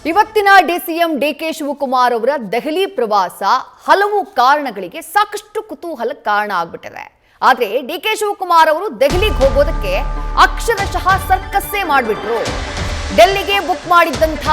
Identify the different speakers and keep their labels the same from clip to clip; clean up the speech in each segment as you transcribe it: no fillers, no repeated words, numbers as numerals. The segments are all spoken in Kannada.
Speaker 1: ಇವತ್ತಿನ ಡಿಸಿಎಂ ಡಿಕೆ ಶಿವಕುಮಾರ್ ಅವರ ದೆಹಲಿ ಪ್ರವಾಸ ಹಲವು ಕಾರಣಗಳಿಗೆ ಸಾಕಷ್ಟು ಕುತೂಹಲಕ್ಕೆ ಕಾರಣ ಆಗ್ಬಿಟ್ಟಿದೆ. ಆದ್ರೆ ಡಿಕೆ ಶಿವಕುಮಾರ್ ಅವರು ದೆಹಲಿಗೆ ಹೋಗೋದಕ್ಕೆ ಅಕ್ಷರಶಃ ಸರ್ಕಸ್ಸೇ ಮಾಡಿಬಿಟ್ರು. ಡೆಲ್ಲಿಗೆ ಬುಕ್ ಮಾಡಿದ್ದಂಥ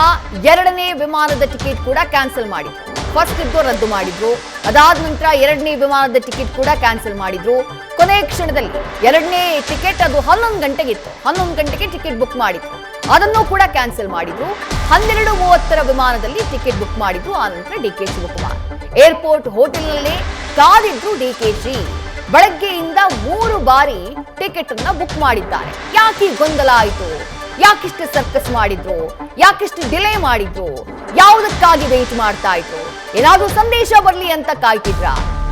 Speaker 1: ಎರಡನೇ ವಿಮಾನದ ಟಿಕೆಟ್ ಕೂಡ ಕ್ಯಾನ್ಸಲ್ ಮಾಡಿದ್ರು. ಫಸ್ಟ್ ಇದ್ದು ರದ್ದು ಮಾಡಿದ್ರು. ಅದಾದ ನಂತರ ಎರಡನೇ ವಿಮಾನದ ಟಿಕೆಟ್ ಕೂಡ ಕ್ಯಾನ್ಸಲ್ ಮಾಡಿದ್ರು. ಕೊನೆ ಕ್ಷಣದಲ್ಲಿ ಎರಡನೇ ಟಿಕೆಟ್ ಅದು 11 ಗಂಟೆಗಿತ್ತು. 11 ಗಂಟೆಗೆ ಟಿಕೆಟ್ ಬುಕ್ ಮಾಡಿದ್ರು. ಅದನ್ನು ಕೂಡ ಕ್ಯಾನ್ಸಲ್ ಮಾಡಿದ್ರು. 12:30 ವಿಮಾನದಲ್ಲಿ ಟಿಕೆಟ್ ಬುಕ್ ಮಾಡಿದ್ರು. ಆ ನಂತರ ಡಿಕೆ ಶಿವಕುಮಾರ್ ಏರ್ಪೋರ್ಟ್ ಹೋಟೆಲ್ನಲ್ಲೇ ಕಾದಿದ್ರು. ಡಿಕೆಶಿ ಬೆಳಗ್ಗೆಯಿಂದ 3 ಬಾರಿ ಟಿಕೆಟ್ ಅನ್ನ ಬುಕ್ ಮಾಡಿದ್ದಾರೆ. ಯಾಕೆ ಗೊಂದಲ ಆಯಿತು? ಯಾಕಿಷ್ಟು ಸರ್ಕಸ್ ಮಾಡಿದ್ರು? ಯಾಕಿಷ್ಟು ಡಿಲೇ ಮಾಡಿದ್ರು? ಯಾವುದಕ್ಕಾಗಿ ವೇಟ್ ಮಾಡ್ತಾ ಇದ್ರು? ಏನಾದ್ರೂ ಸಂದೇಶ ಬರಲಿ ಅಂತ ಕಾಯ್ತಿದ್ರ?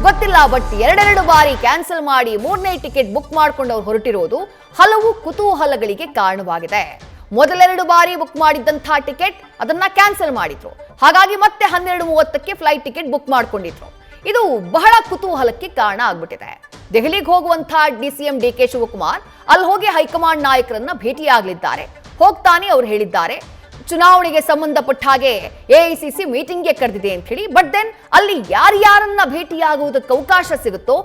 Speaker 1: ಗೊತ್ತಿಲ್ಲ. ಬಟ್ ಎರಡೆರಡು ಬಾರಿ ಕ್ಯಾನ್ಸಲ್ ಮಾಡಿ 3ನೇ ಟಿಕೆಟ್ ಬುಕ್ ಮಾಡ್ಕೊಂಡು ಅವ್ರು ಹೊರಟಿರೋದು ಹಲವು ಕುತೂಹಲಗಳಿಗೆ ಕಾರಣವಾಗಿದೆ. ಮೊದಲೆರಡು ಬಾರಿ ಬುಕ್ ಮಾಡಿದ್ದಂಥ ಟಿಕೆಟ್ ಅದನ್ನ ಕ್ಯಾನ್ಸಲ್ ಮಾಡಿದ್ರು. ಹಾಗಾಗಿ ಮತ್ತೆ 12:30ಕ್ಕೆ ಫ್ಲೈಟ್ ಟಿಕೆಟ್ ಬುಕ್ ಮಾಡ್ಕೊಂಡಿದ್ರು. ಇದು ಬಹಳ ಕುತೂಹಲಕ್ಕೆ ಕಾರಣ ಆಗ್ಬಿಟ್ಟಿದೆ. ದೆಹಲಿಗೆ ಹೋಗುವಂತ ಡಿಸಿಎಂ ಡಿಕೆ ಶಿವಕುಮಾರ್ ಅಲ್ಲಿ ಹೋಗಿ ಹೈಕಮಾಂಡ್ ನಾಯಕರನ್ನ ಭೇಟಿಯಾಗಲಿದ್ದಾರೆ. ಹೋಗ್ತಾನೆ ಅವ್ರು ಹೇಳಿದ್ದಾರೆ ಚುನಾವಣೆಗೆ ಸಂಬಂಧಪಟ್ಟ ಹಾಗೆ ಎಐಸಿಸಿ ಮೀಟಿಂಗ್ಗೆ ಕರೆದಿದೆ ಅಂತ ಹೇಳಿ. ಬಟ್ ದೆನ್ ಅಲ್ಲಿ ಯಾರ್ಯಾರನ್ನ ಭೇಟಿಯಾಗುವುದಕ್ಕೆ ಅವಕಾಶ ಸಿಗುತ್ತೋ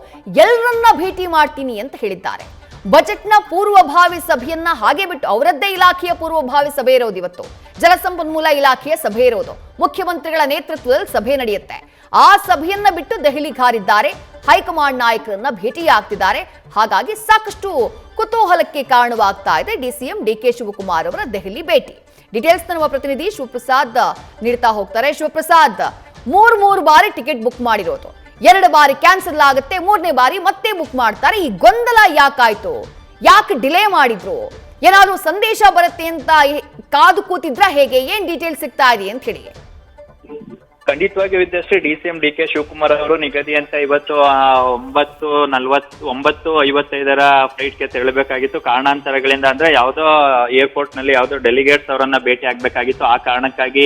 Speaker 1: ಎಲ್ಲರನ್ನ ಭೇಟಿ ಮಾಡ್ತೀನಿ ಅಂತ ಹೇಳಿದ್ದಾರೆ. ಬಜೆಟ್ನ ಪೂರ್ವಭಾವಿ ಸಭೆಯನ್ನ ಹಾಗೆ ಬಿಟ್ಟು ಅವರದ್ದೇ ಇಲಾಖೆಯ ಪೂರ್ವಭಾವಿ ಸಭೆ ಇರೋದು. ಇವತ್ತು ಜಲಸಂಪನ್ಮೂಲ ಇಲಾಖೆಯ ಸಭೆ ಇರೋದು. ಮುಖ್ಯಮಂತ್ರಿಗಳ ನೇತೃತ್ವದಲ್ಲಿ ಸಭೆ ನಡೆಯುತ್ತೆ. ಆ ಸಭೆಯನ್ನ ಬಿಟ್ಟು ದೆಹಲಿಗೆ ಹಾರಿದ್ದಾರೆ. ಹೈಕಮಾಂಡ್ ನಾಯಕರನ್ನ ಭೇಟಿಯಾಗ್ತಿದ್ದಾರೆ. ಹಾಗಾಗಿ ಸಾಕಷ್ಟು ಕುತೂಹಲಕ್ಕೆ ಕಾರಣವಾಗ್ತಾ ಇದೆ ಡಿಸಿಎಂ ಡಿಕೆ ಶಿವಕುಮಾರ್ ಅವರ ದೆಹಲಿ ಭೇಟಿ. ಡೀಟೇಲ್ಸ್ ನಮ್ಮ ಪ್ರತಿನಿಧಿ ಶಿವಪ್ರಸಾದ್ ನೀಡ್ತಾ ಹೋಗ್ತಾರೆ. ಶಿವಪ್ರಸಾದ್, ಮೂರು ಬಾರಿ ಟಿಕೆಟ್ ಬುಕ್ ಮಾಡಿರೋದು, 2 ಬಾರಿ ಕ್ಯಾನ್ಸಲ್ ಆಗುತ್ತೆ, 3ನೇ ಬಾರಿ ಮತ್ತೆ ಬುಕ್ ಮಾಡ್ತಾರೆ. ಈ ಗೊಂದಲ ಯಾಕಾಯ್ತು? ಯಾಕೆ ಡಿಲೇ ಮಾಡಿದ್ರು? ಏನಾದ್ರೂ ಸಂದೇಶ ಬರುತ್ತೆ ಅಂತ ಕಾದು ಕೂತಿದ್ರ? ಹೇಗೆ? ಏನ್ ಡೀಟೇಲ್ಸ್ ಸಿಗ್ತಾ ಇದೆ ಅಂತ ಹೇಳಿ.
Speaker 2: ಖಂಡಿತವಾಗಿ ವಿದ್ಯಾಶ್ರೀ, ಡಿಸಿಎಂ ಡಿಕೆ ಶಿವಕುಮಾರ್ ಅವರು ನಿಗದಿಯಂತ ಇವತ್ತು 9:55 ಫ್ಲೈಟ್ಗೆ ತೆರಳಬೇಕಾಗಿತ್ತು. ಕಾರಣಾಂತರಗಳಿಂದ ಅಂದ್ರೆ ಯಾವುದೋ ಏರ್ಪೋರ್ಟ್ ನಲ್ಲಿ ಯಾವುದೋ ಡೆಲಿಗೇಟ್ಸ್ ಅವರನ್ನ ಭೇಟಿ ಆಗ್ಬೇಕಾಗಿತ್ತು. ಆ ಕಾರಣಕ್ಕಾಗಿ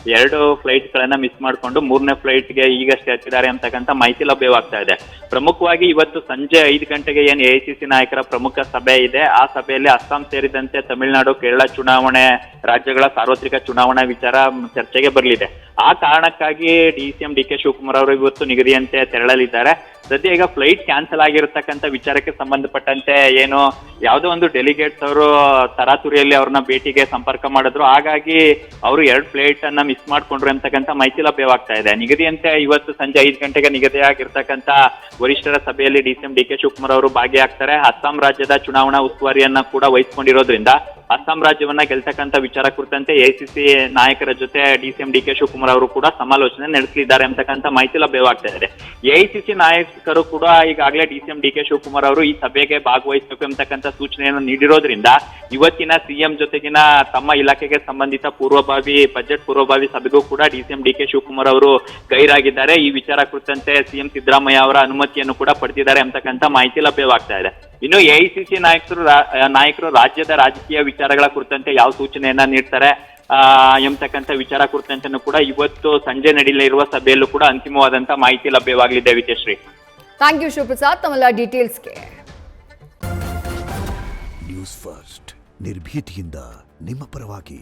Speaker 2: 2 ಫ್ಲೈಟ್ಗಳನ್ನ ಮಿಸ್ ಮಾಡಿಕೊಂಡು 3ನೇ ಫ್ಲೈಟ್ಗೆ ಈಗಷ್ಟೇ ಹತ್ತಿದ್ದಾರೆ ಅಂತಕ್ಕಂಥ ಮಾಹಿತಿ ಲಭ್ಯವಾಗ್ತಾ ಇದೆ. ಪ್ರಮುಖವಾಗಿ ಇವತ್ತು ಸಂಜೆ 5 ಗಂಟೆಗೆ ಏನ್ ಎಐಸಿಸಿ ನಾಯಕರ ಪ್ರಮುಖ ಸಭೆ ಇದೆ. ಆ ಸಭೆಯಲ್ಲಿ ಅಸ್ಸಾಂ ಸೇರಿದಂತೆ ತಮಿಳುನಾಡು, ಕೇರಳ ಚುನಾವಣೆ, ರಾಜ್ಯಗಳ ಸಾರ್ವತ್ರಿಕ ಚುನಾವಣಾ ವಿಚಾರ ಚರ್ಚೆಗೆ ಬರಲಿದೆ. ಆ ಕಾರಣಕ್ಕಾಗಿ ಡಿಸಿಎಂ ಡಿಕೆ ಶಿವಕುಮಾರ್ ಅವರು ಇವತ್ತು ನಿಗದಿಯಂತೆ ತೆರಳಲಿದ್ದಾರೆ. ಸದ್ಯ ಈಗ ಫ್ಲೈಟ್ ಕ್ಯಾನ್ಸಲ್ ಆಗಿರತಕ್ಕಂಥ ವಿಚಾರಕ್ಕೆ ಸಂಬಂಧಪಟ್ಟಂತೆ ಏನು ಯಾವುದೋ ಒಂದು ಡೆಲಿಗೇಟ್ಸ್ ಅವರು ತರಾತುರಿಯಲ್ಲಿ ಅವ್ರನ್ನ ಭೇಟಿಗೆ ಸಂಪರ್ಕ ಮಾಡಿದ್ರು. ಹಾಗಾಗಿ ಅವರು 2 ಫ್ಲೈಟ್ ಅನ್ನ ಮಿಸ್ ಮಾಡ್ಕೊಂಡ್ರು ಅಂತಕ್ಕಂಥ ಮಾಹಿತಿ ಲಭ್ಯವಾಗ್ತಾ ಇದೆ. ನಿಗದಿಯಂತೆ ಇವತ್ತು ಸಂಜೆ 5 ಗಂಟೆಗೆ ನಿಗದಿಯಾಗಿರ್ತಕ್ಕಂಥ ವರಿಷ್ಠರ ಸಭೆಯಲ್ಲಿ ಡಿಸಿಎಂ ಡಿಕೆ ಶಿವಕುಮಾರ್ ಅವರು ಭಾಗಿಯಾಗ್ತಾರೆ. ಅಸ್ಸಾಂ ರಾಜ್ಯದ ಚುನಾವಣಾ ಉಸ್ತುವಾರಿಯನ್ನ ಕೂಡ ವಹಿಸಿಕೊಂಡಿರೋದ್ರಿಂದ ಅಸ್ಸಾಂ ರಾಜ್ಯವನ್ನ ಗೆಲ್ತಕ್ಕಂಥ ವಿಚಾರ ಕುರಿತಂತೆ ಎಐಸಿಸಿ ನಾಯಕರ ಜೊತೆ ಡಿಸಿಎಂ ಡಿಕೆ ಶಿವಕುಮಾರ್ ಅವರು ಕೂಡ ಸಮಾಲೋಚನೆ ನಡೆಸಲಿದ್ದಾರೆ ಅಂತಕ್ಕಂಥ ಮಾಹಿತಿ ಲಭ್ಯವಾಗ್ತಾ ಇದೆ. ಎಐಸಿಸಿ ನಾಯಕರು ಕೂಡ ಈಗಾಗಲೇ ಡಿಸಿಎಂ ಡಿಕೆ ಶಿವಕುಮಾರ್ ಅವರು ಈ ಸಭೆಗೆ ಭಾಗವಹಿಸಬೇಕು ಅಂತಕ್ಕಂಥ ಸೂಚನೆಯನ್ನು ನೀಡಿರೋದ್ರಿಂದ ಇವತ್ತಿನ ಸಿಎಂ ಜೊತೆಗಿನ ತಮ್ಮ ಇಲಾಖೆಗೆ ಸಂಬಂಧಿತ ಬಜೆಟ್ ಪೂರ್ವಭಾವಿ ಸಭೆಗೂ ಕೂಡ ಡಿಸಿಎಂ ಡಿಕೆ ಶಿವಕುಮಾರ್ ಅವರು ಗೈರಾಗಿದ್ದಾರೆ. ಈ ವಿಚಾರ ಕುರಿತಂತೆ ಸಿಎಂ ಸಿದ್ದರಾಮಯ್ಯ ಅವರ ಅನುಮತಿಯನ್ನು ಕೂಡ ಪಡೆದಿದ್ದಾರೆ ಅಂತಕ್ಕಂಥ ಮಾಹಿತಿ ಲಭ್ಯವಾಗ್ತಾ ಇದೆ. ಇನ್ನು ಎಐಸಿಸಿ ನಾಯಕರು ರಾಜ್ಯದ ರಾಜಕೀಯ ವಿಚಾರಗಳ ಕುರಿತಂತೆ ಯಾವ ಸೂಚನೆಯನ್ನ ನೀಡ್ತಾರೆ ಎಂಬತಕ್ಕಂಥ ವಿಚಾರ ಕುರಿತಂತೆ ಕೂಡ ಇವತ್ತು ಸಂಜೆ ನಡೆಯಲಿರುವ ಸಭೆಯಲ್ಲೂ ಕೂಡ ಅಂತಿಮವಾದಂತ ಮಾಹಿತಿ ಲಭ್ಯವಾಗಲಿದೆ. ವಿದ್ಯಾಶ್ರೀ,
Speaker 1: ಥ್ಯಾಂಕ್ ಯು ಶಿವಪ್ರಸಾದ್ ತಮ್ಮೆಲ್ಲ ಡೀಟೇಲ್ಸ್ಗೆ.
Speaker 3: ನ್ಯೂಸ್ ಫಸ್ಟ್ ನಿರ್ಭೀತಿಯಿಂದ ನಿಮ್ಮ ಪರವಾಗಿ.